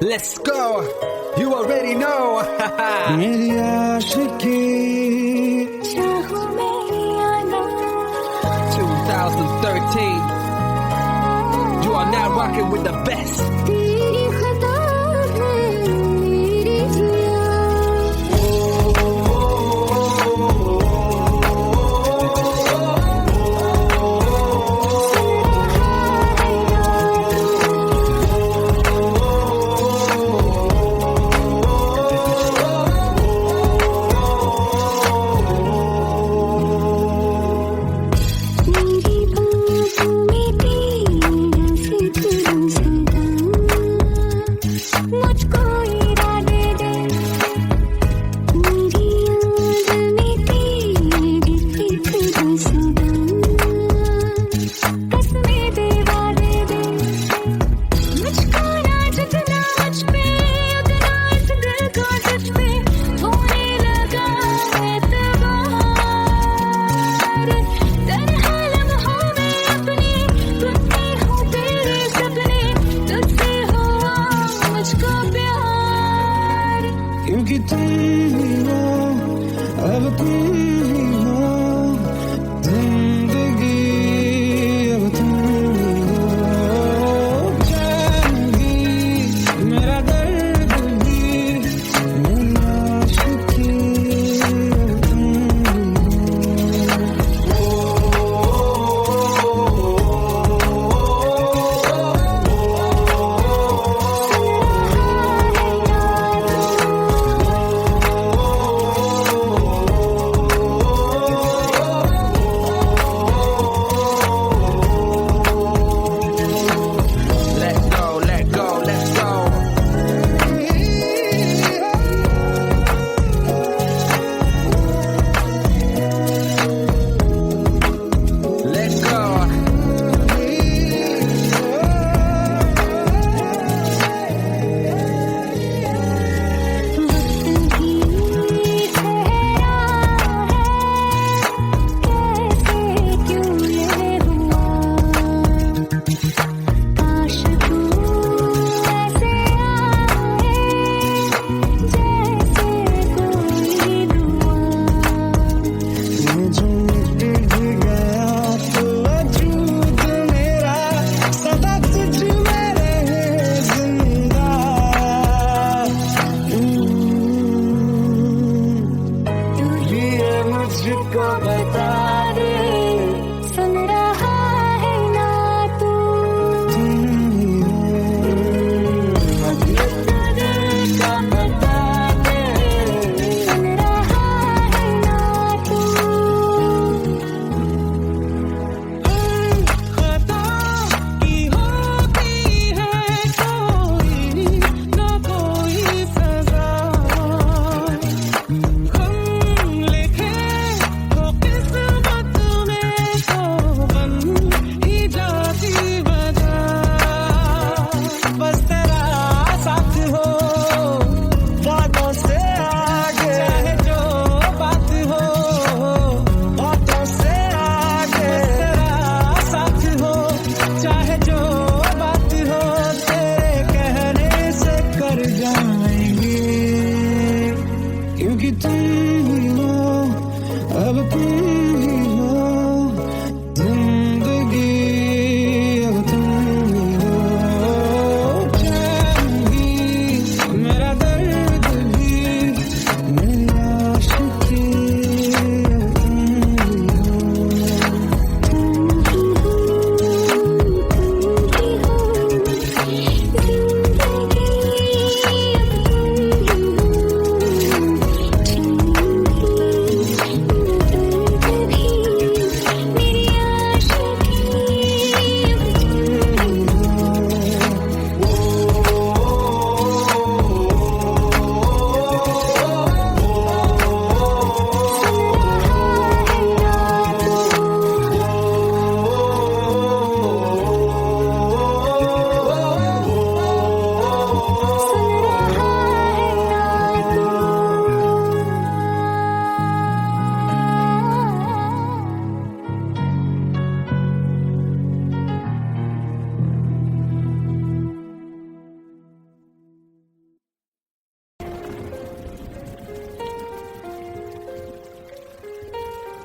Let's go. You already know. मेरी आशिकी 2013. You are now rocking with the best. तेरी खता है मेरी जिया मेरी बातों में तेरा जिक्र सदा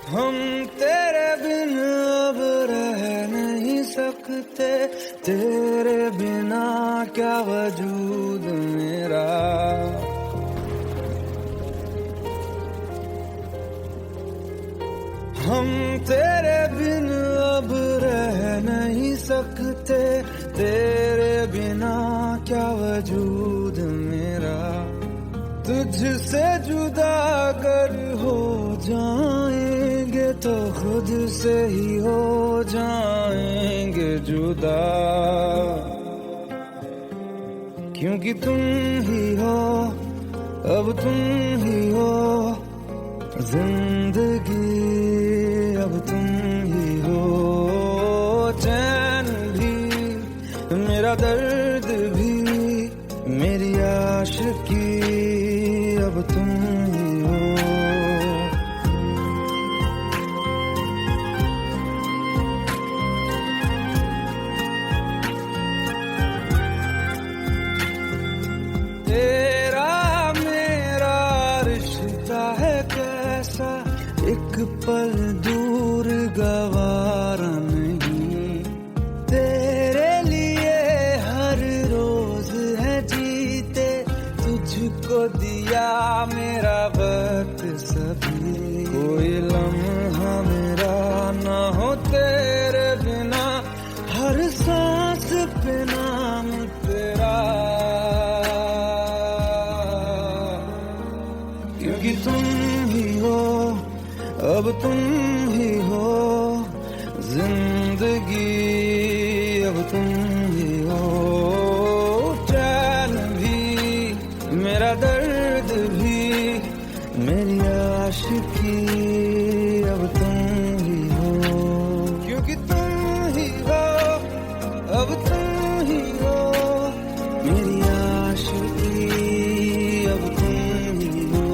हम तेरे बिन अब रह नहीं सकते, तेरे बिना क्या वजूद मेरा। हम तेरे बिन अब रह नहीं सकते, तेरे बिना क्या वजूद मेरा। तुझसे जुदा अगर हो जाएंगे तो खुद से ही हो जाएंगे जुदा, क्योंकि तुम ही हो, अब तुम ही हो जिंदगी, अब तुम ही हो। चैन भी मेरा दर्द भी मेरी आशिकी, अब तुम ही हो। तेरा मेरा रिश्ता है कैसा, एक पल दूर गवारा नहीं। तेरे लिए हर रोज है जीते, तुझको दिया मेरा वक्त सभी। कोई लम्हा मेरा ना हो तेरे बिना, हर सांस पे नाम तेरा, क्योंकि तुम ही हो, अब तुम ही हो जिंदगी, अब तुम ही हो। चैन भी मेरा दर्द भी मेरी आशिकी, अब तुम ही हो, क्योंकि तुम ही हो, अब तुम ही हो मेरी आशिकी, अब तुम ही हो।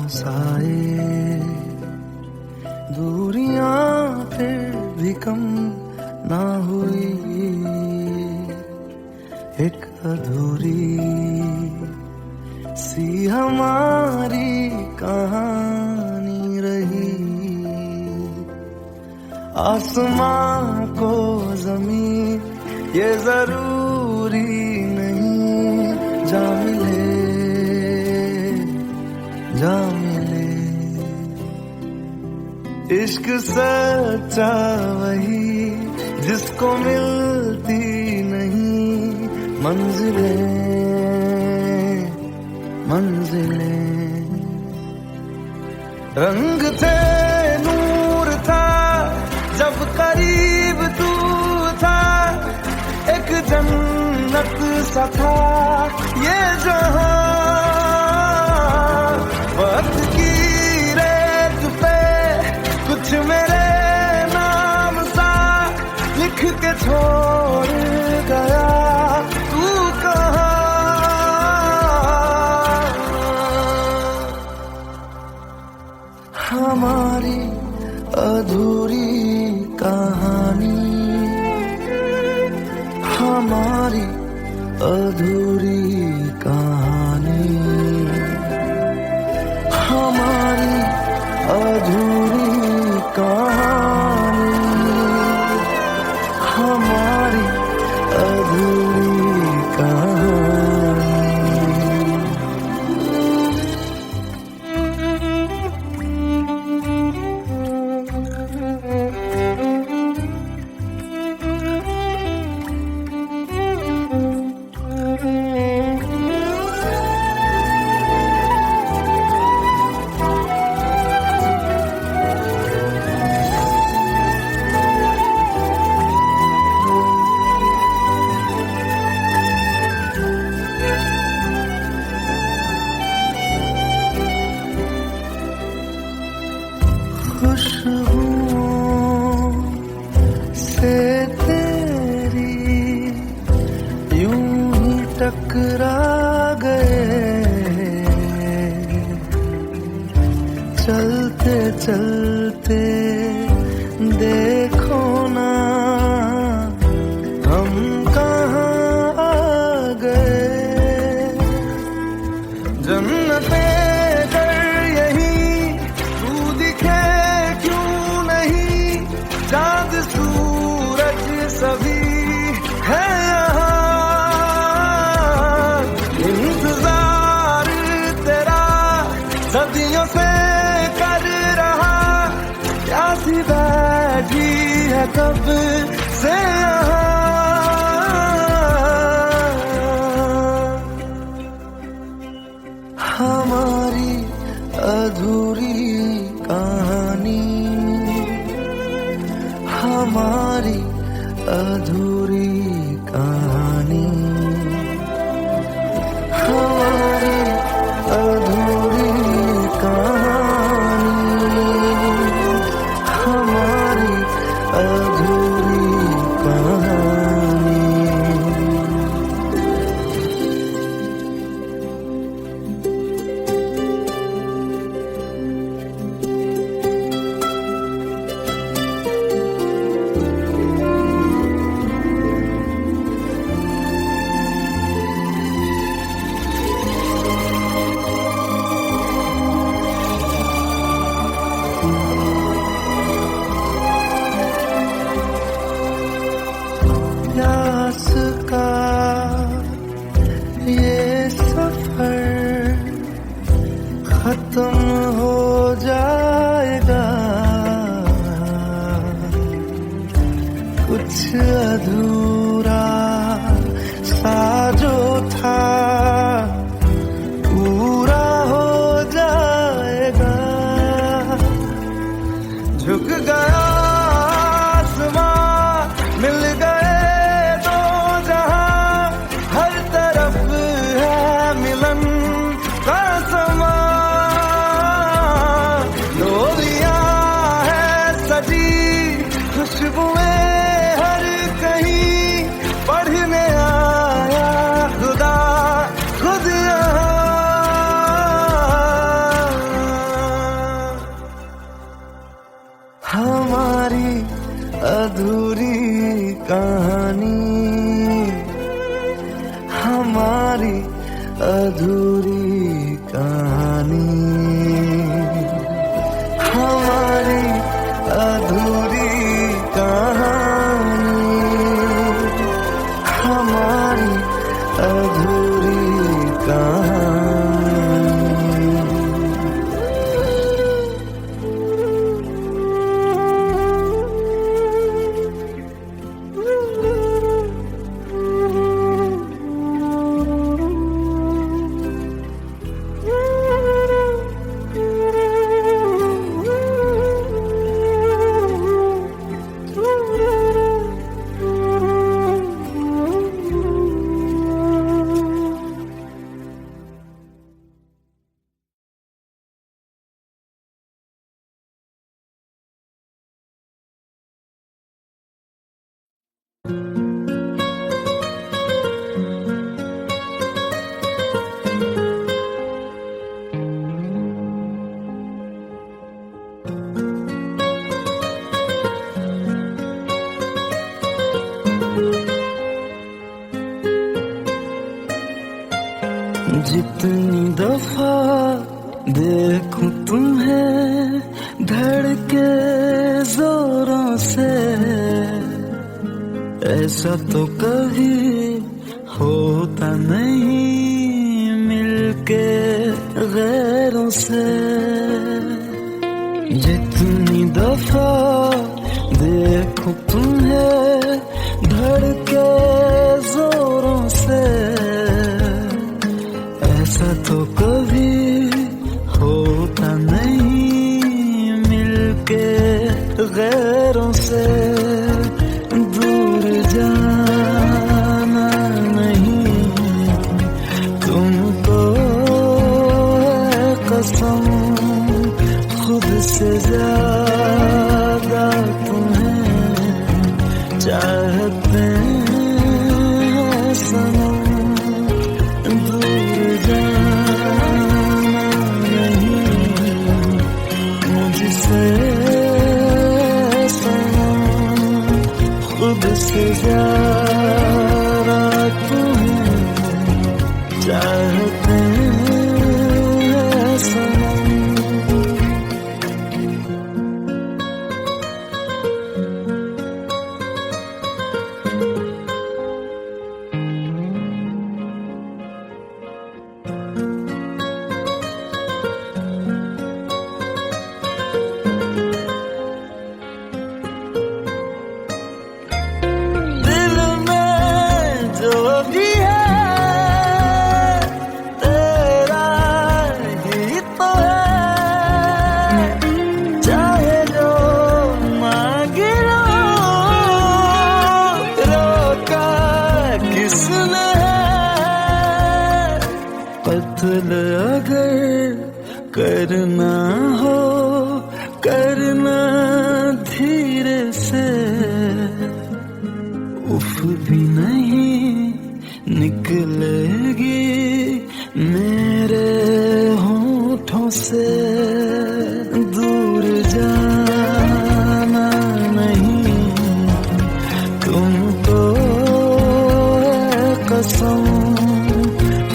साए, दूरियां फिर भी कम ना हुई, एक अधूरी सी हमारी कहानी रही। आसमां को जमीन ये जरूरी नहीं, जा मिले जा मिले। इश्क सच्चा वही जिसको मिलती नहीं मंजिलें मंजिलें। रंग थे नूर था जब करीब तू था, एक जन्नत सा था ये जहां। वक्त की रेत पे कुछ मेरे नाम सा लिख के छोड़ गया, तू कहाँ। हमारी अधूरी कहानी, हमारी अधूरी कहानी, हमारी अधूरी कहानी, हमारी अधूरी कहानी। खुशबुओं से तेरी यूं ही टकरा गए, चलते चलते देखो ना हम कहाँ आ गए। जन्नते चाँद सूरज सभी है यहाँ, इंतजार तेरा सदियों से कर रहा, प्यासी बैठी है कब से यहाँ। हमारी अधूरी कहानी, हमारी अधूरी कहानी, हमारी अधूरी कहानी, हमारी अधूरी कहानी। प्यास का ये सफर खत्म हो जाएगा, कुछ अधूरा सा जो था पूरा हो जाएगा। झुक गया आसमां, मिल गए दो जहां, हर तरफ है मिलन का समा। डोलियां है सजी खुशबुएं हर कहीं, पढ़ने आया खुदा खुद यहाँ। हमारी अधूरी कहानी, हमारी अधूरी कहानी, हमारी अधूरी कहानी, हमारी अधूरी कहानी। जितनी दफा देखूं तुम्हें धड़के जोरों से, ऐसा तो कभी होता नहीं मिलके गैरों से। जितनी दफा देखूं तुम्हें धड़के जोरों से, ऐसा तो कभी होता नहीं मिलके गैरों से। दूर जाना नहीं तुमको है कसम, खुद से ज्यादा तुम्हें चाहते हैं सनम। खुद से ज्यादा तुम्हें चाहते हैं सनम। कत्ल अगर करना हो करना धीरे से, उफ भी नहीं निकलेगी मेरे होठों से। दूर जाना नहीं तुमको है कसम,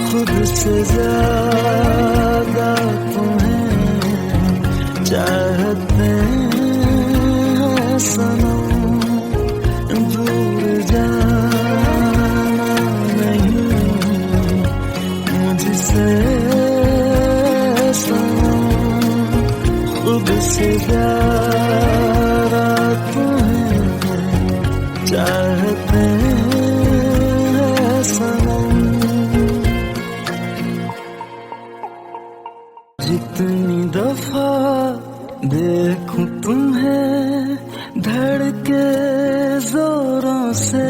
खुद से ज्यादा तुम्हें चाहते हैं सनम। दूर जाना नहीं मुझसे सनम, खुद से ज्यादा तुम्हें चाहते हैं सनम। जितनी दफा देखूं तुम्हें धड़के जोरों से,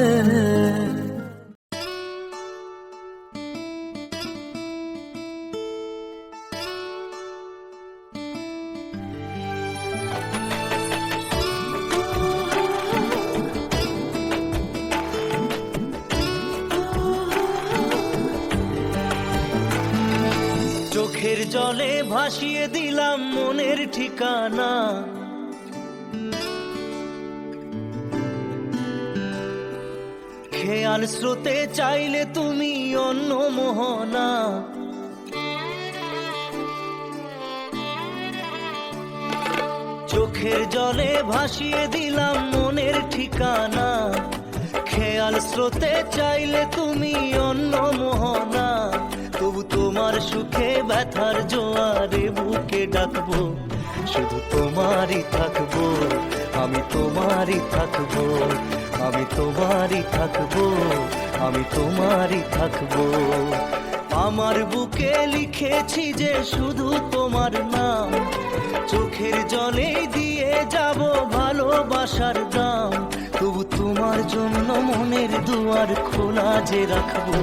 চোখের জলে ভাসিয়ে দিলাম মনের ঠিকানা, খেয়াল স্রোতে চাইলে তুমি অন্য মোহনা, চোখের জলে ভাসিয়ে দিলাম মনের ঠিকানা। খেয়াল স্রোতে চাইলে তুমি অন্য মোহনা, তবু তোমার সুখে ব্যথার জোয়ারে বুকে ডাকবো, শুধু তোমারই থাকবো, আমি তোমারই থাকবো, আমি তোমারই থাকবো, আমি তোমারই থাকবো। আমার বুকে লিখেছি যে শুধু তোমার নাম, চোখের জলে দিয়ে যাব ভালোবাসার দাম, তবু তোমার জন্য মনের দুয়ার খোলা যে রাখবো,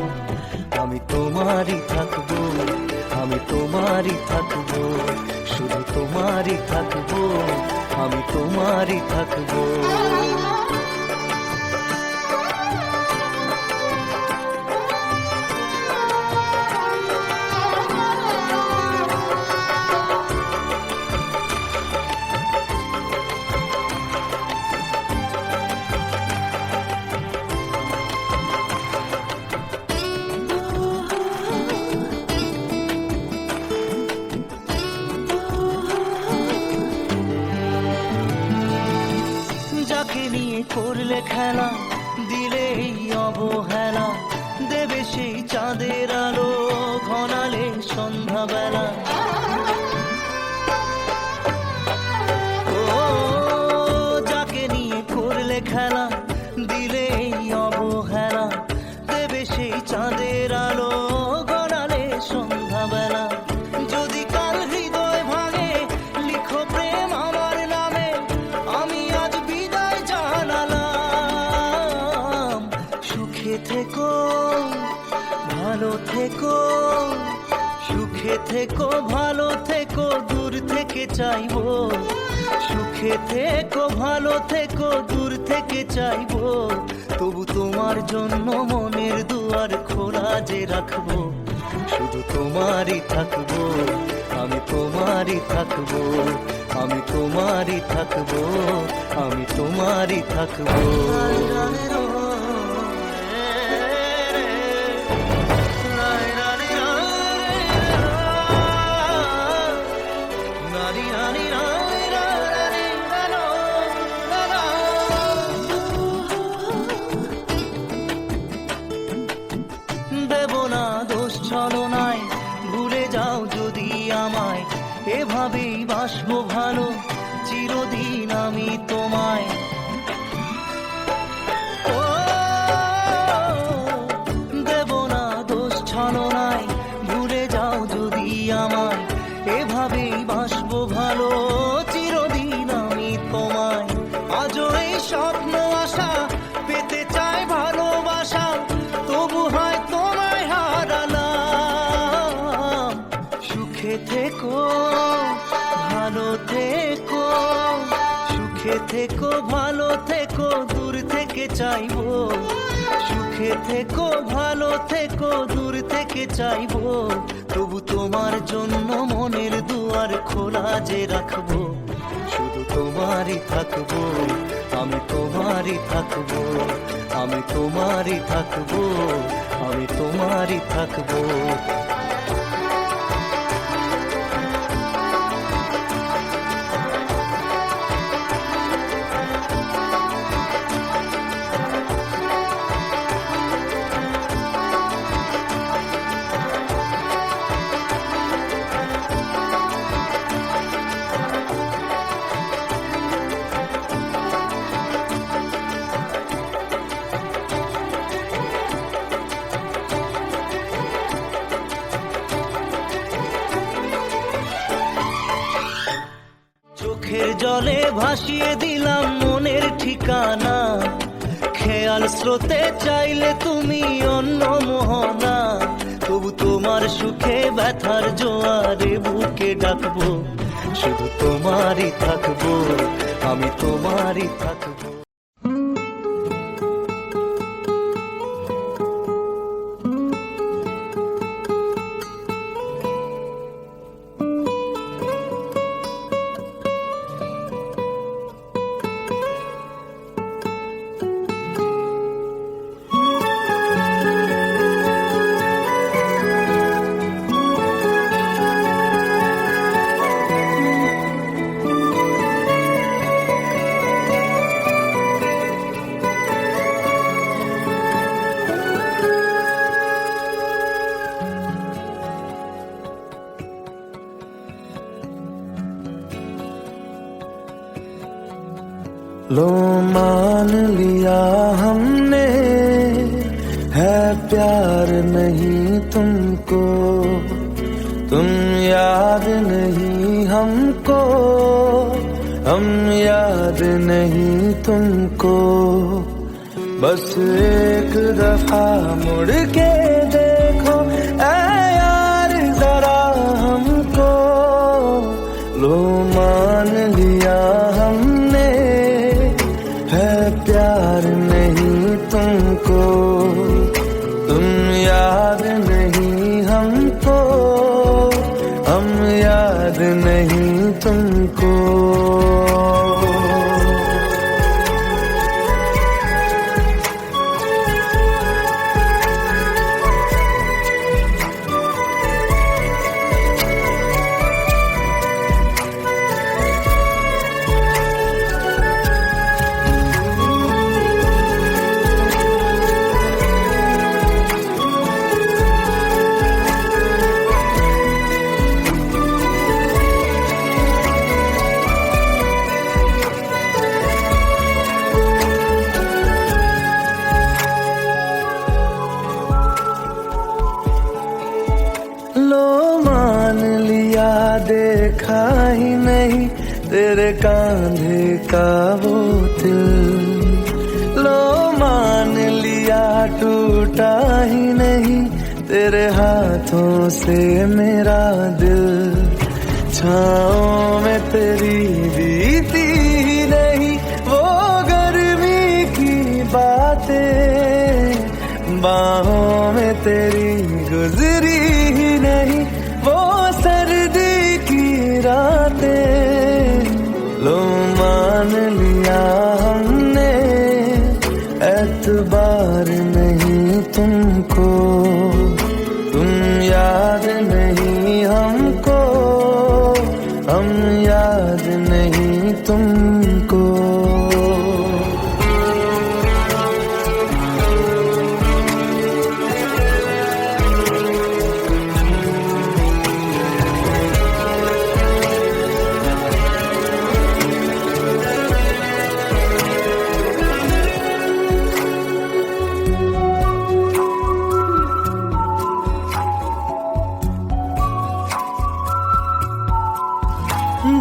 আমি তোমারই থাকবো, আমি তোমারই থাকবো, শুধু তোমারই থাকবো, আমি তোমারই থাকবো। যাকে নিয়ে করলে খেলা, দিলে এই অবহেলা, দেবে সেই চাঁদের আলো ঘনালে সন্ধ্যাবেলা। ও যাকে নিয়ে করলে খেলা, দিলে এই অবহেলা, দেবে সেই চাঁদের আলো ঘনালে সন্ধ্যাবেলা। যদি কাল হৃদয় ভাঙে লিখো প্রেম আমার নামে, আমি আজ বিদায় জানালাম। সুখে থেকো ভালো থেকো, সুখে থেকো ভালো থেকো, দূর থেকে চাইবো, সুখে থেকো ভালো থেকো, দূর থেকে চাইবো, তবু তোমার জন্য মনের দুয়ার খোলা যে রাখবো, শুধু তোমারই থাকবো, আমি তোমারই থাকবো, আমি তোমারই থাকবো, আমি তোমারই থাকবো। দেব না দোষ ছলনায়, ভুলে যাও যদি আমায়, এভাবেই বাসবো ভালো চিরদিন আমি তোমায়। ও দেব না দোষ ছলনায়, ভুলে যাও যদি আমায়, এভাবেই বাসবো ভালো চিরদিন আমি তোমায়। আজও এই স্বপ্ন আশা পেতে চাই ভালোবাসা, তবু হয় তোমায় হারালাম। সুখে থেকো ভালো থেকো, সুখে থেকো ভালো থেকো, দূর থেকে চাইবো, সুখে থেকো ভালো থেকো, দূর থেকে চাইবো, তবু তোমার জন্য মনের দুয়ার খোলা যে রাখবো, শুধু তোমারই থাকবো, আমি তোমারই থাকবো, আমি তোমারই থাকবো, আমি তোমারই থাকবো। চোখের জলে ভাসিয়ে দিলাম মনের ঠিকানা, খেয়াল স্রোতে চাইলে তুমি অন্য মোহনা, তবু তোমার সুখে ব্যথার জোয়ারে বুকে ডাকবো, শুধু তোমারই থাকবো, আমি তোমারই থাকবো। लो मान लिया हमने, है प्यार नहीं तुमको, तुम याद नहीं हमको, हम याद नहीं तुमको। बस एक दफा मुड़ के देखो ऐ यार जरा हमको, लो मान लिया हमने, है प्यार नहीं तुमको, तुम याद नहीं हमको, हम याद नहीं तुमको। लो मान लिया देखा ही नहीं तेरे कांधे का वो दिल, लो मान लिया टूटा ही नहीं तेरे हाथों से मेरा दिल। छाँव में तेरी बीती ही नहीं वो गर्मी की बातें, बाहों में तेरी गुजरी ही नहीं वो सर्दी की रातें। लो मान लिया हमने, एतबार नहीं तुमको, तुम याद नहीं हमको, हम याद नहीं तुमको।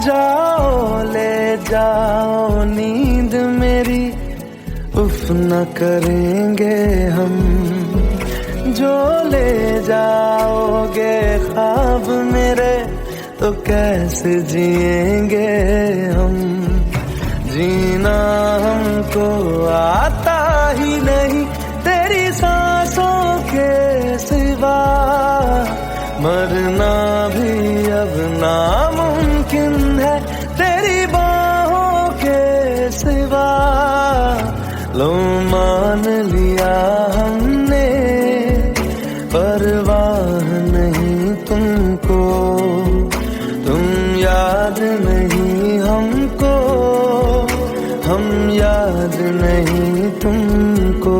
जाओ ले जाओ नींद मेरी, उफ न करेंगे हम, जो ले जाओगे ख्वाब मेरे तो कैसे जिएंगे हम। जीना हमको आता ही नहीं तेरी सांसों के सिवा, मरना भी अब नामुमकिन है तेरी बाहों के सिवा। लो मान लिया हमने, परवाह नहीं तुमको, तुम याद नहीं हमको, हम याद नहीं तुमको।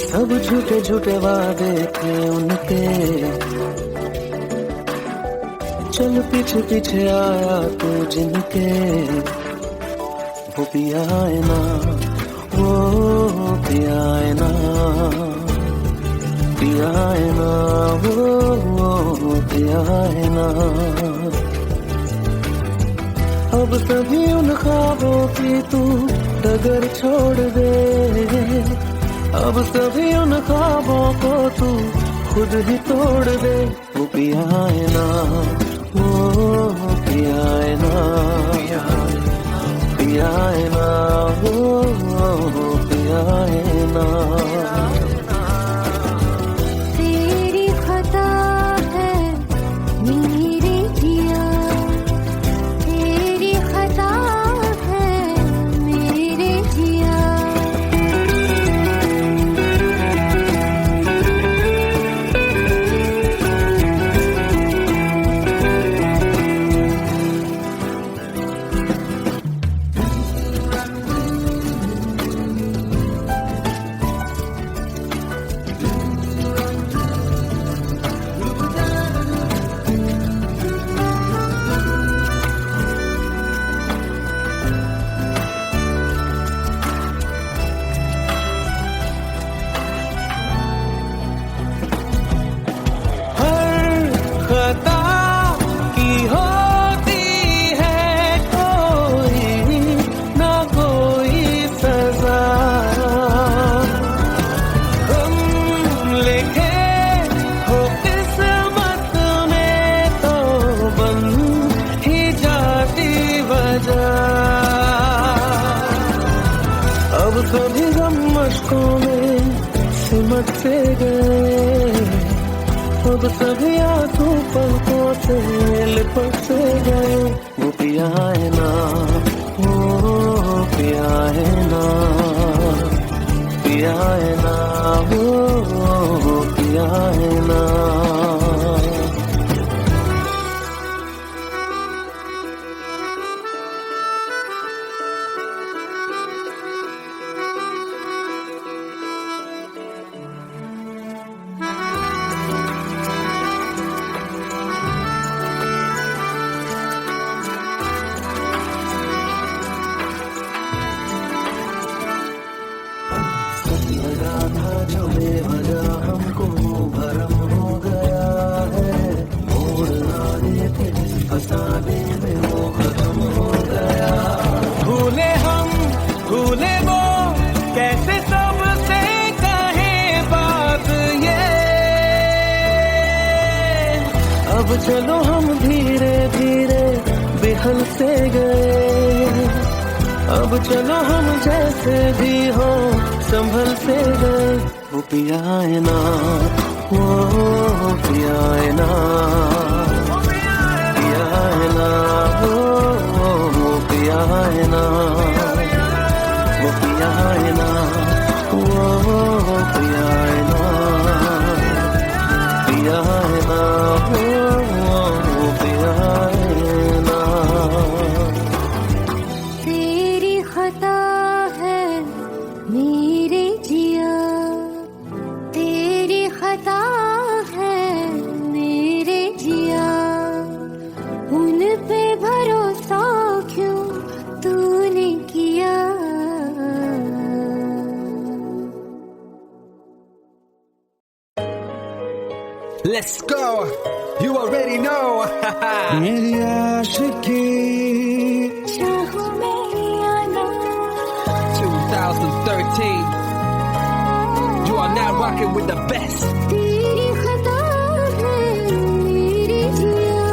सब झूठे झूठे वादे थे उनके, चल पीछे पीछे आया तू जिनके, वो पिया है ना, वो पिया है ना, पिया है ना, वो पिया है ना। अब सभी उन ख्वाबों की तू डगर छोड़ दे, अब सभी उन ख्वाबों को तू खुद ही तोड़ दे। वो पिया है ना, वो पिया है ना, पिया है ना, वो पिया है ना। तेरी खता है मेरे जिया, तेरी खता है मेरे जिया। खता की होती है कोई ना कोई सजा, हम लिखे हो किस्मत में तो बन ही जाती वजह। अब सभी गम मशकों में सिमट से गए, अब सभी आंसू पलकों से लिपट से गए। वो पिया है ना, वो पिया है ना, पिया है ना, वो पिया है ना। लगा था जो बेवजह हमको भरम हो गया है, मोड़ लाने थे जिस फसाने में वो खत्म हो गया। भूले हम भूले वो कैसे सबसे कहे बात ये, अब चलो हम धीरे धीरे बेहल से गए, अब चलो हम जैसे भी हो संभल से गए। वो पिया है ना, वो पिया है ना, पिया है ना, वो पिया है ना, वो पिया है ना, वो पिया है ना, पिया है ना, वो पिया है ना। तेरी खता है मेरे जिया, तेरी खता है मेरे जिया। उन पे भरोसा क्यों तूने किया। Let's go. You already know. मेरी आशिकी चाहो मेरी आना, 2013. You are now rocking with the best. तेरी खता है मेरे जिया।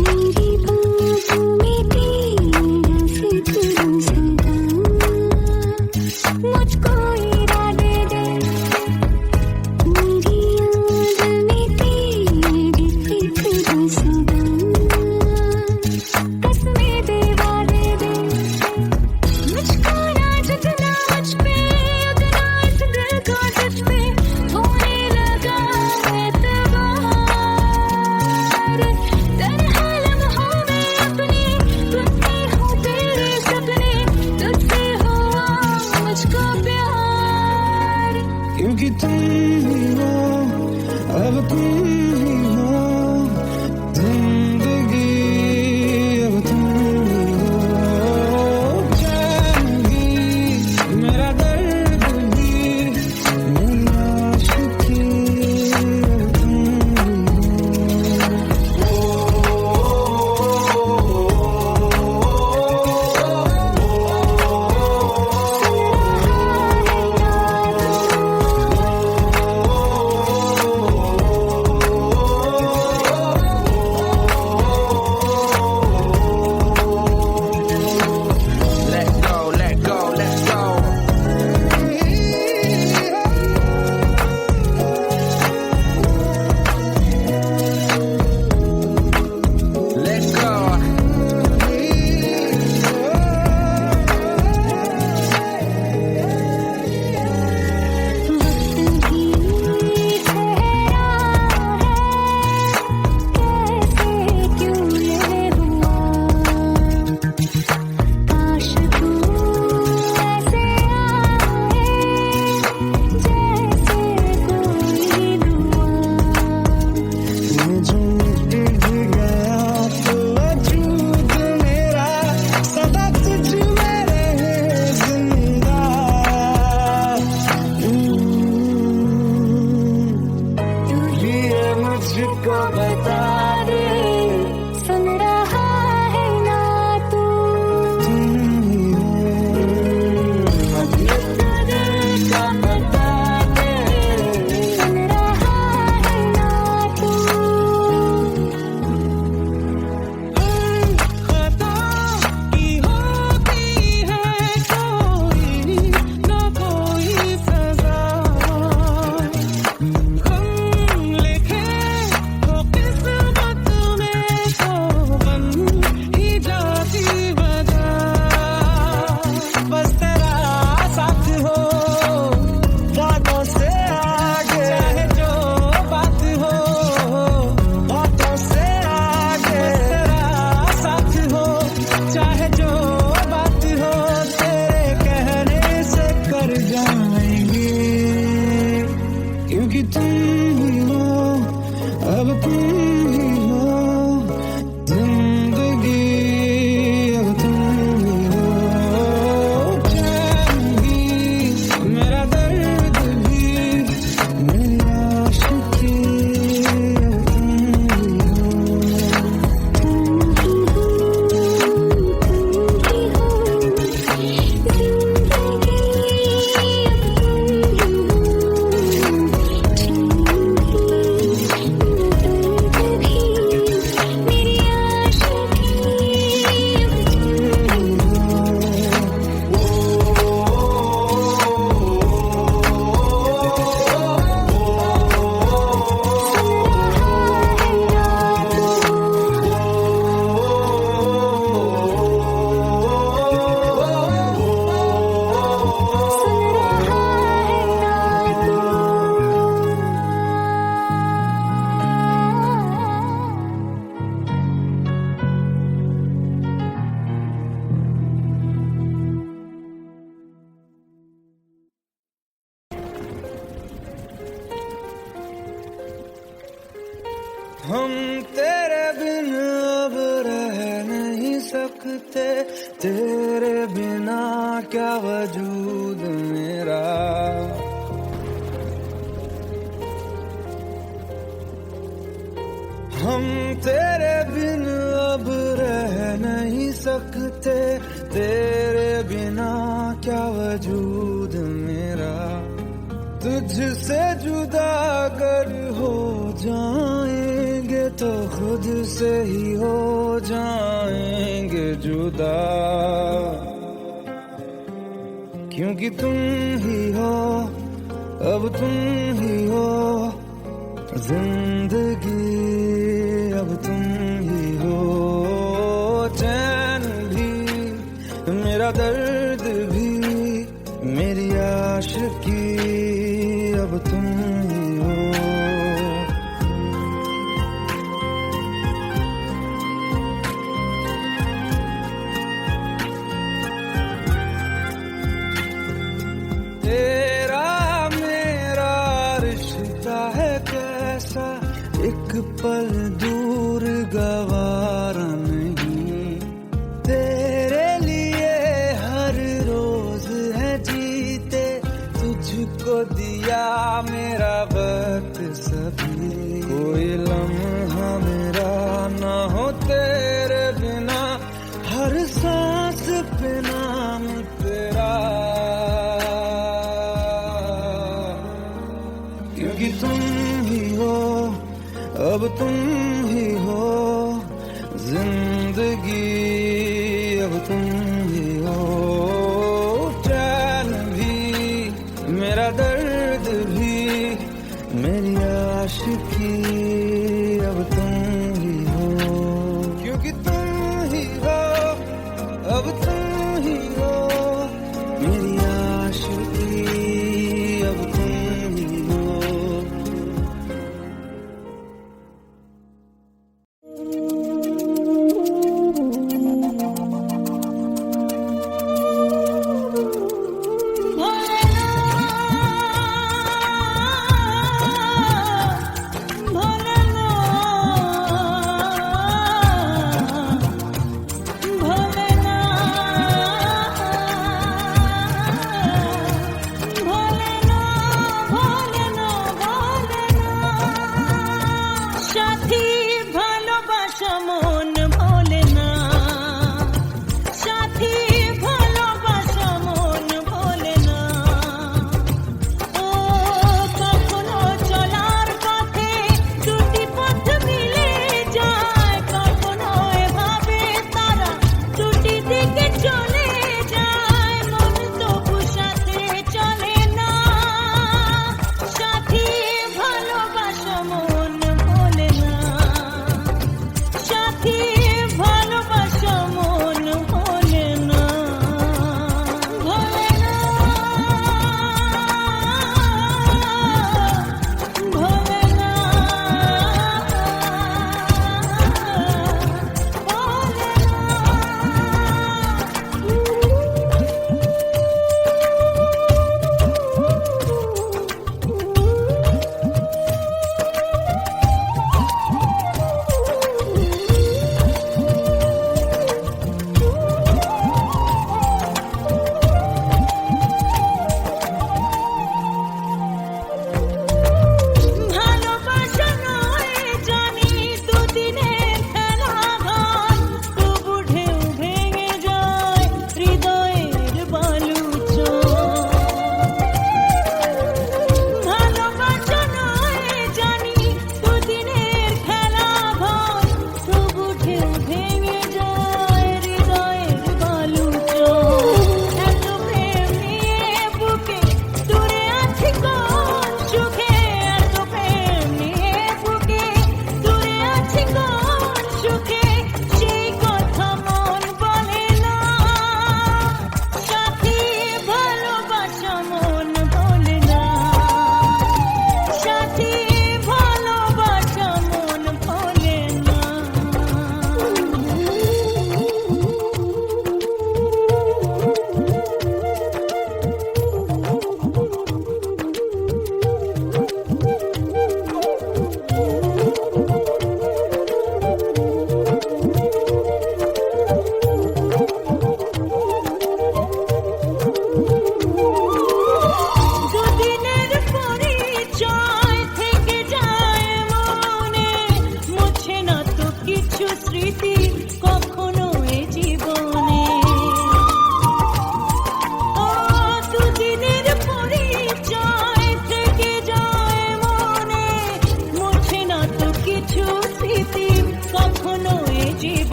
मेरी बाहों में तेरा फिक्र सदा, जो बात हो तेरे कहने से कर जाएंगे, क्योंकि तुम ही हो, अब तुम ही हो जिंदगी, अब तुम ही हो चैन भी, मेरा दर्द भी, मेरी आशिकी, अब तुम ही हो। हम तेरे बिन अब रह नहीं सकते, तेरे बिना क्या वजूद मेरा। हम तेरे बिन अब रह नहीं सकते, तेरे बिना क्या वजूद मेरा। तुझसे जुदा अगर हो जाएंगे तो खुद से ही हो जाएंगे जुदा, क्योंकि तुम ही हो, अब तुम ही हो जिंदगी, अब तुम ही हो चैन भी, मेरा दर्द भी, मेरी आशिकी, अब तुम ही हो। तेरा मेरा रिश्ता है कैसा, एक पल दूर गवारा नहीं, तेरे लिए हर रोज है जीते, तुझको दिया मेरा वक्त सभी, कोई लम्हा मेरा ना हो तेरे बिना, हर सांस पे नाम तेरा, क्योंकि तुम ही हो, अब तुम ही हो जिंदगी, अब तुम ही हो चैन भी, मेरा दर्द भी, मेरी आशिकी, अब तुम ही हो, क्योंकि तुम ही हो, अब तुम ही हो मेरी आशिकी, अब तुम ही हो।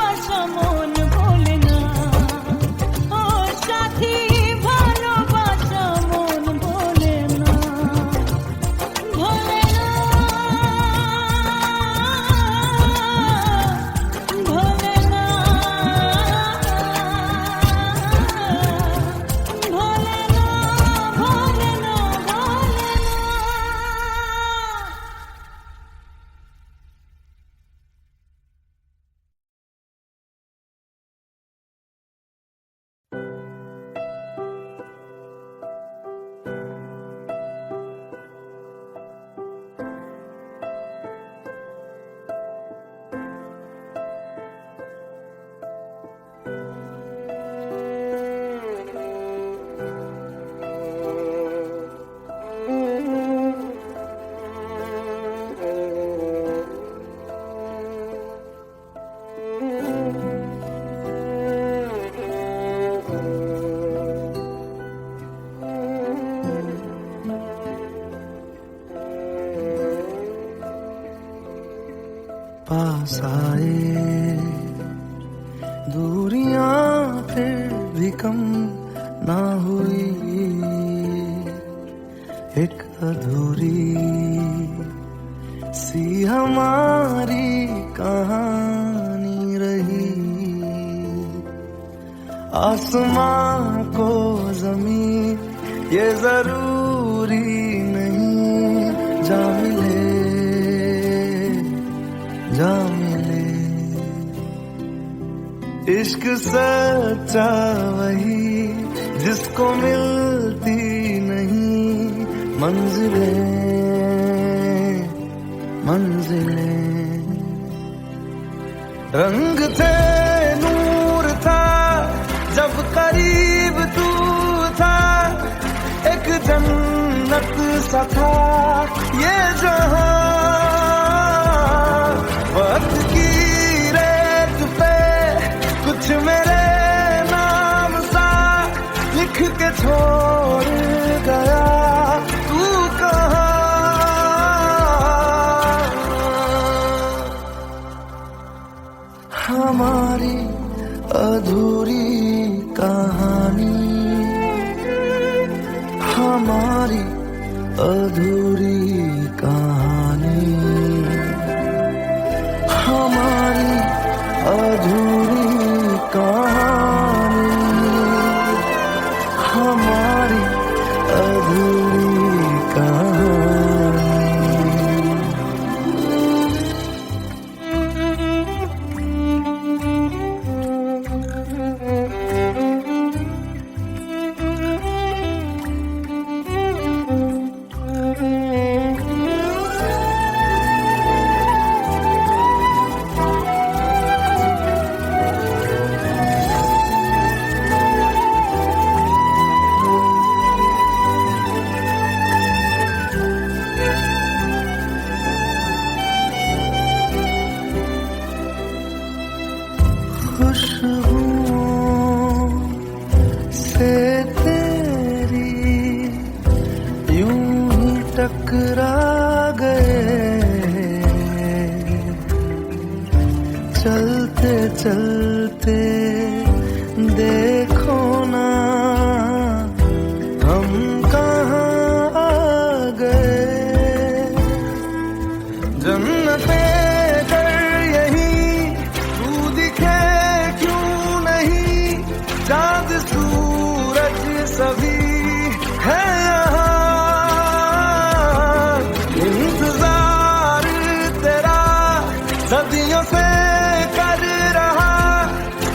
ভালোবাসা মন ভোলে না, ও সাথী ভালোবাসা মন ভোলে না, ভোলে না, ভোলে না, ভোলে না, ভোলে না, ভোলে না। पास आए दूरियां फिर भी कम ना हुई, एक अधूरी सी हमारी कहानी रही। आसमां को जमीन ये जरूरी नहीं, जा मिले जा मिले। इश्क सच्चा वही जिसको मिलती नहीं मंजिलें मंजिलें। रंग थे नूर था जब करीब तू था, एक जन्नत सा था ये जहां। वक्त की रेत पे कुछ मेरे नाम सा लिख के छोड़ गया, तू कहाँ? हमारी अधूरी कहानी, हमारी अधूरी कहानी, हमारी अधूरी कहानी, हमारी अधूरी कहानी। खुशबुओं से तेरी यूं ही टकरा गए, चलते चलते देखो ना हम कहाँ आ गए। जन्नते कर यही तू दिखे क्यों नहीं, चाँद सूरज सभी है यहाँ। इंतजार तेरा सदियों से कर रहा,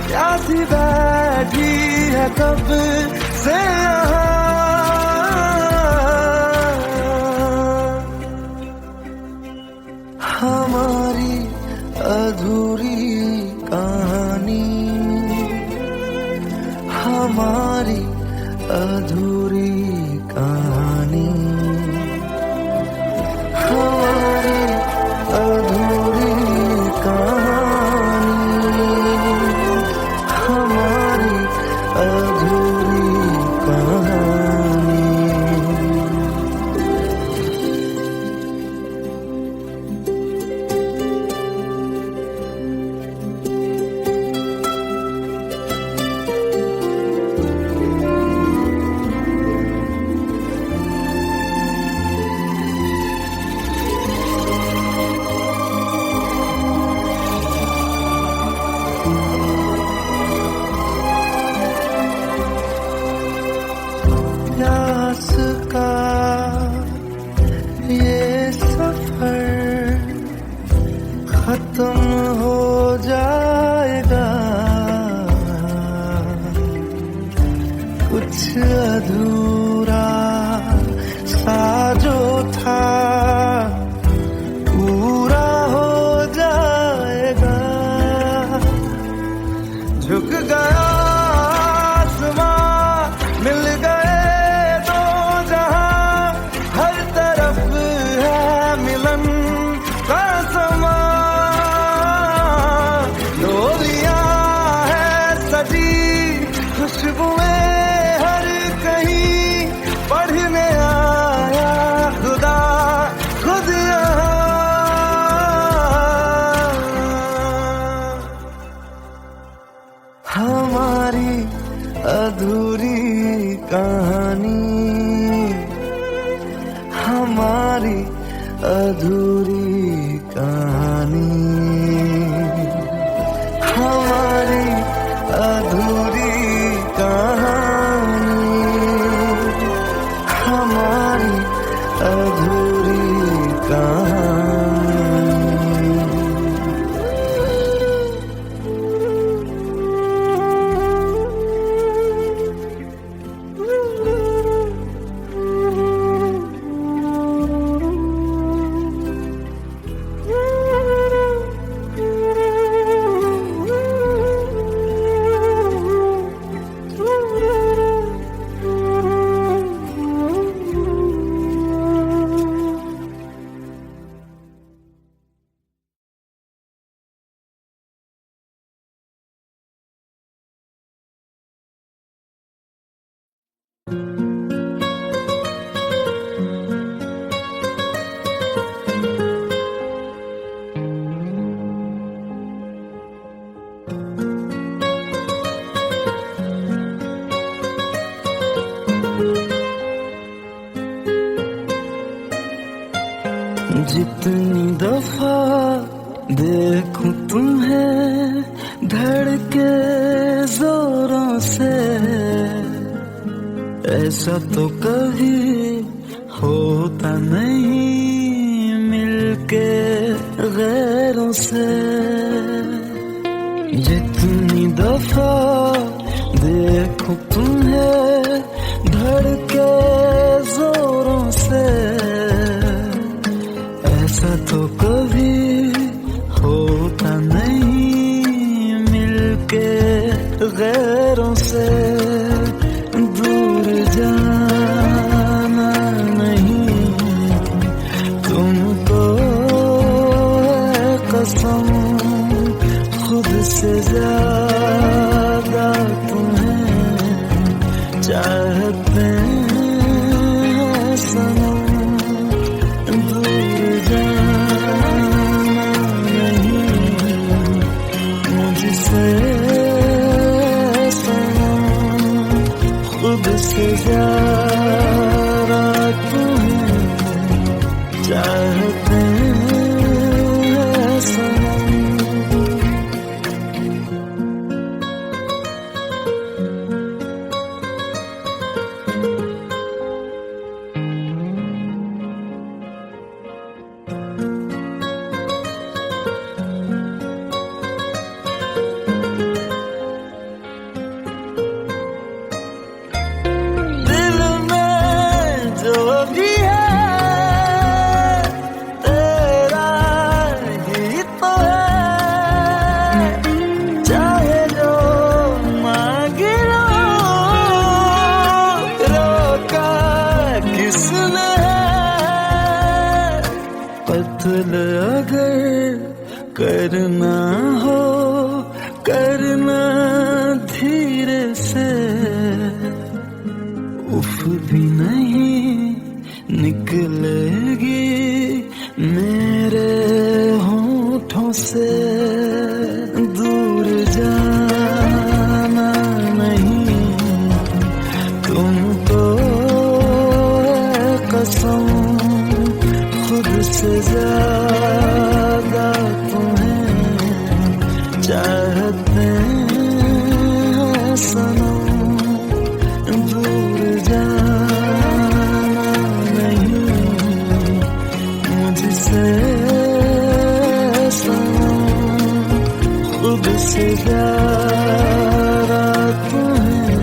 प्यासी बैठी है कब से यहाँ। हमारी अधूरी कहानी, हमारी अधूरी कहानी, हमारी अधूरी कहानी, हमारी अधूरी कहानी। कुछ अधूरा सा जो था पूरा हो जाएगा। झुक गया आसमां, मिल गए दो जहां, हर तरफ है मिलन का समा। डोलियां है सजी खुशबुएं हर कहीं, पढ़ने आया खुदा खुद यहाँ। हमारी अधूरी कहानी, हमारी अधूरी कहानी, हमारी अधूरी कहानी, हमारी अधूरी कहानी। जितनी दफा देखूं तुम्हें धड़के जोरों से, ऐसा तो कभी होता नहीं मिलके गैरों से। जितनी दफा देखूं तुम्हें धड़के जोरों से, ऐसा तो कभी होता नहीं मिलके गैरों से। दूर जाना नहीं तुमको है कसम, खुद से ज्यादा तुम्हें चाहते हैं सनम। दूर जाना नहीं मुझसे सनम, खुद से ज्यादा तुम्हें चाहते हैं सनम। कत्ल अगर करना हो करना धीरे से, उफ भी नहीं निकलेगी मेरे होठों से। दूर जाना नहीं तुमको है कसम, खुद से ज्यादा तुम्हें चाहते हैं सनम। दूर जाना नहीं मुझसे सनम, खुद से ज्यादा तुम्हें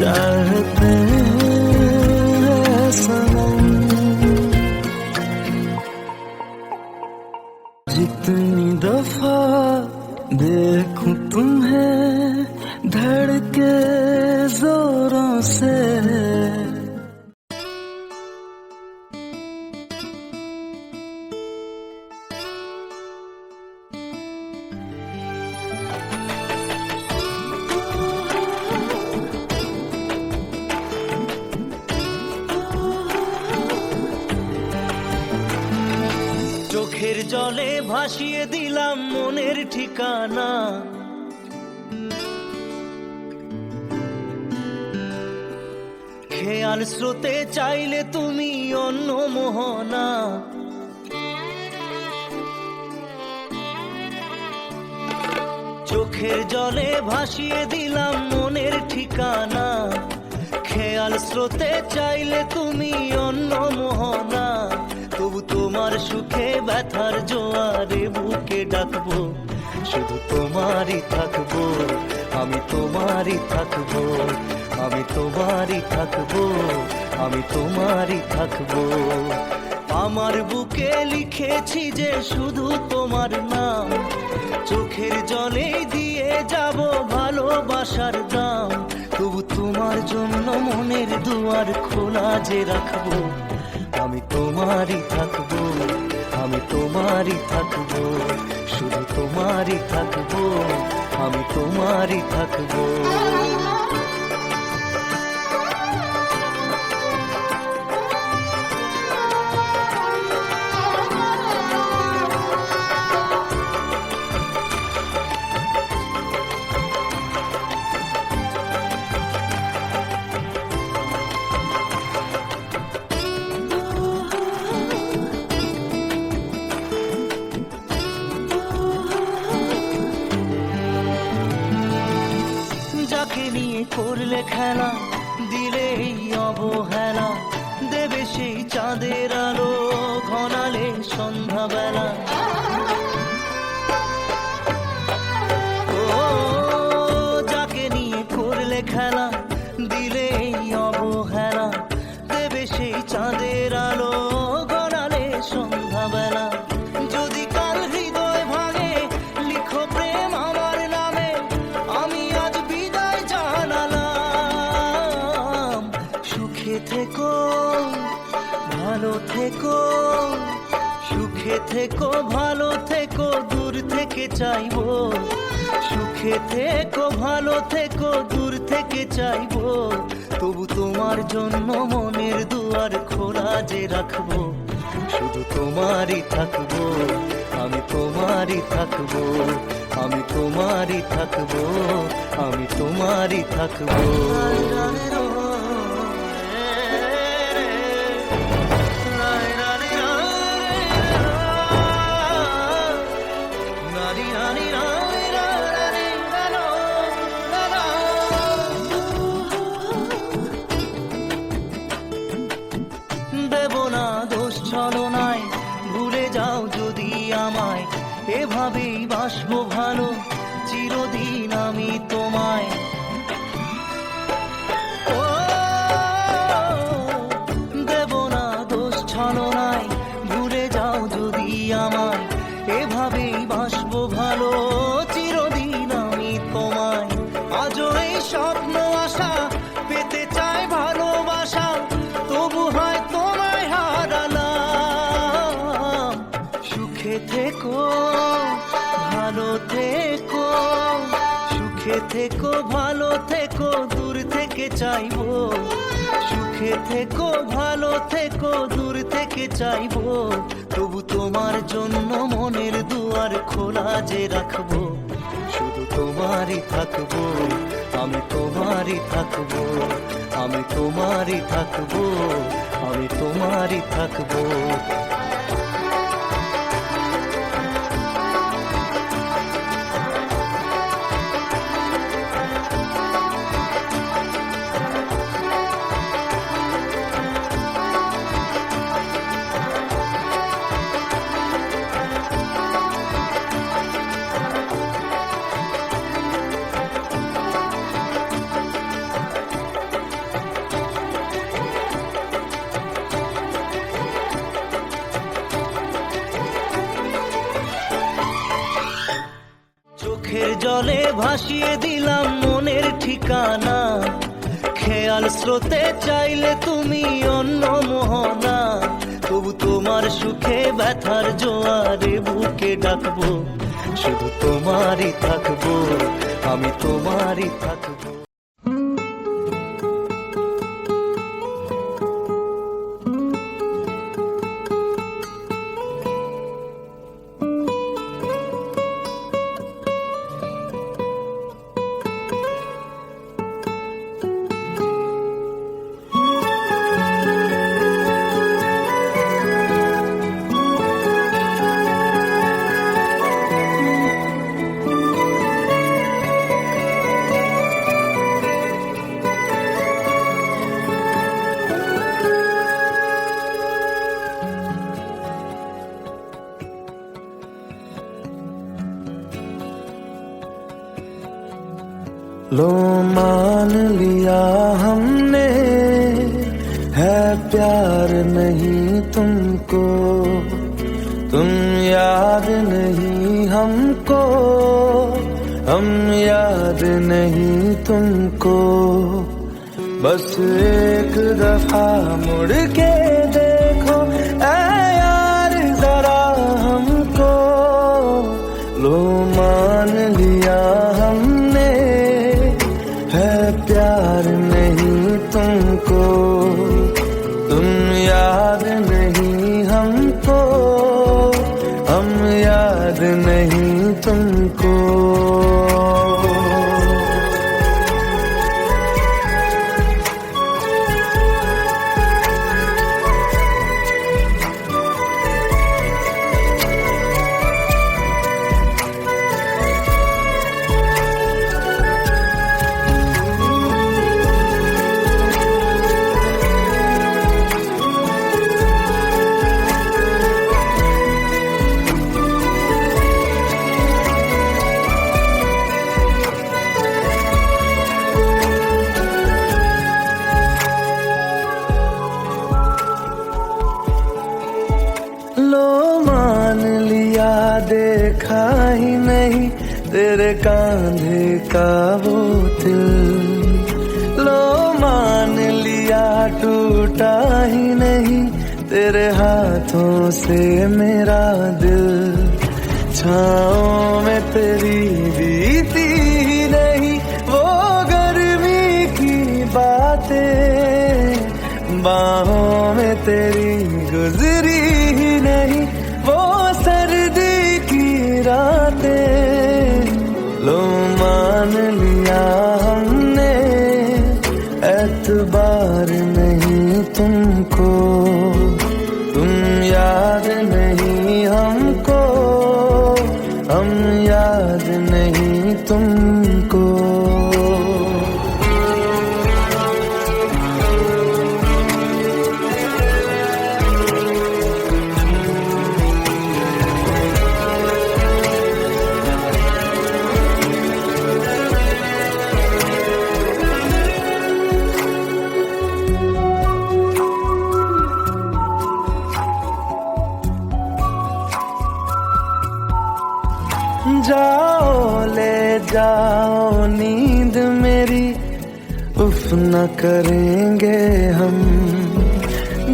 चाहते हैं सनम। जितनी दफा देखूं तुम्हें धड़के जोरों से, চোখের জলে ভাসিয়ে দিলাম মনের ঠিকানা। খেয়াল স্রোতে চাইলে তুমি অন্য মোহনা। চোখের জলে ভাসিয়ে দিলাম মনের ঠিকানা। খেয়াল স্রোতে চাইলে তুমি অন্য মোহনা। তবু তোমার সুখে ব্যথার জোয়ারে বুকে ডাকবো, শুধু তোমারই থাকবো, আমি তোমারই থাকবো, আমি তোমারই থাকবো, আমি তোমারই থাকবো। আমার বুকে লিখেছি যে শুধু তোমার নাম, চোখের জলে দিয়ে যাব ভালোবাসার দাম। তবু তোমার জন্য মনের দুয়ার খোলা যে রাখবো, আমি তোমারই থাকবো, আমি তোমারই থাকবো, শুধু তোমারই থাকবো, আমি তোমারই থাকবো। যাকে নিয়ে করলে খেলা, দিলে এই অবহেলা, দেবে সেই চাঁদের আলো ঘনালে সন্ধ্যাবেলা। ও যাকে নিয়ে করলে খেলা, দিলে এই অবহেলা, দেবে সেই চাঁদের আলো ঘনালে সন্ধ্যাবেলা। যদি কাল হৃদয় ভাঙে লিখো প্রেম আমার নামে, আমি আজ বিদায় জানালাম। সুখে থেকো ভালো থেকো, সুখে থেকো ভালো থেকো, দূর থেকে চাইবো। সুখে থেকো ভালো থেকো, দূর থেকে চাইবো। তবু তোমার জন্য মনের দুয়ার খোলা যে রাখবো, শুধু তোমারই থাকবো, আমি তোমারই থাকবো, আমি তোমারই থাকবো, আমি তোমারই থাকবো। দেব না দোষ ছলনায়, ভুলে যাও যদি আমায়, এভাবেই বাসবো ভালো চিরদিন আমি তোমায়। ও দেব না দোষ ছলনায়, ভুলে যাও যদি আমায়, এভাবেই বাসবো ভালো চিরদিন আমি তোমায়। আজও এই স্বপ্ন আশা পেতে চাই ভালোবাসা, তবু হয় তোমায় হারালাম। সুখে থেকো ভালো থেকো, সুখে থেকো ভালো থেকো, দূর থেকে চাইবো। সুখে থেকো ভালো থেকো, দূর থেকে চাইবো। তবু তোমার জন্য মনের দুয়ার খোলা যে রাখবো, শুধু তোমারই থাকবো, আমি তোমারই থাকবো, আমি তোমারই থাকবো, আমি তোমারই থাকবো। মনে ভাসিয়ে দিলাম মনের ঠিকানা, খেয়াল স্রোতে চাইলে তুমি অন্য মোহনা, তবু তোমার সুখে ব্যথার জোয়ারে বুকে ডাকবো, শুধু তোমারই থাকবো, আমি তোমারই থাকবো। लो मान लिया हमने है प्यार नहीं तुमको, तुम याद नहीं हमको, हम याद नहीं तुमको, बस एक दफा मुड़ के देखो ऐ यार जरा हमको, लो मान लिया हमने है प्यार नहीं तुमको, तुम याद नहीं हमको, हम याद नहीं तुमको। लो मान लिया देखा ही नहीं तेरे कांधे का वो दिल, लो मान लिया टूटा ही नहीं तेरे हाथों से मेरा दिल, छाँव में तेरी बीती ही नहीं वो गर्मी की बातें, बाहों में तेरी गुजरी ही नहीं वो सर्दी की रातें, लो मान लिया हमने एतबार नहीं तुमको, तुम याद नहीं हमको, हम याद नहीं तुमको। जाओ ले जाओ नींद मेरी, उफ न करेंगे हम,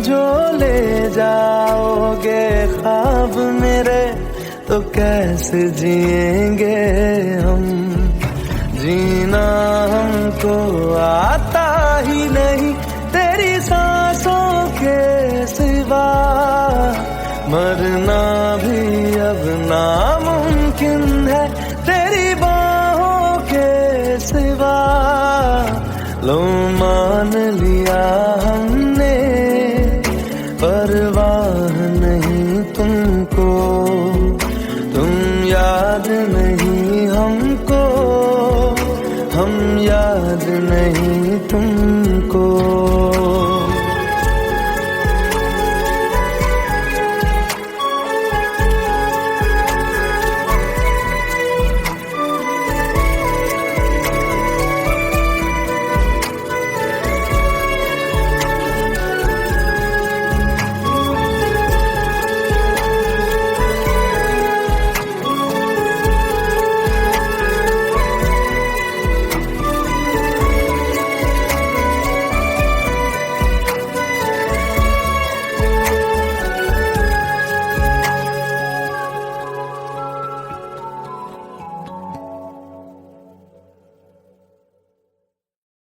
जो ले जाओगे ख्वाब मेरे तो कैसे जिएंगे हम, जीना हमको आता ही नहीं तेरी सांसों के सिवा, मरना भी अब नामुमकिन है तेरी बाहों के सिवा, लो मान लिया हमने परवाह नहीं तुमको, तुम याद नहीं हमको, हम याद नहीं तुमको।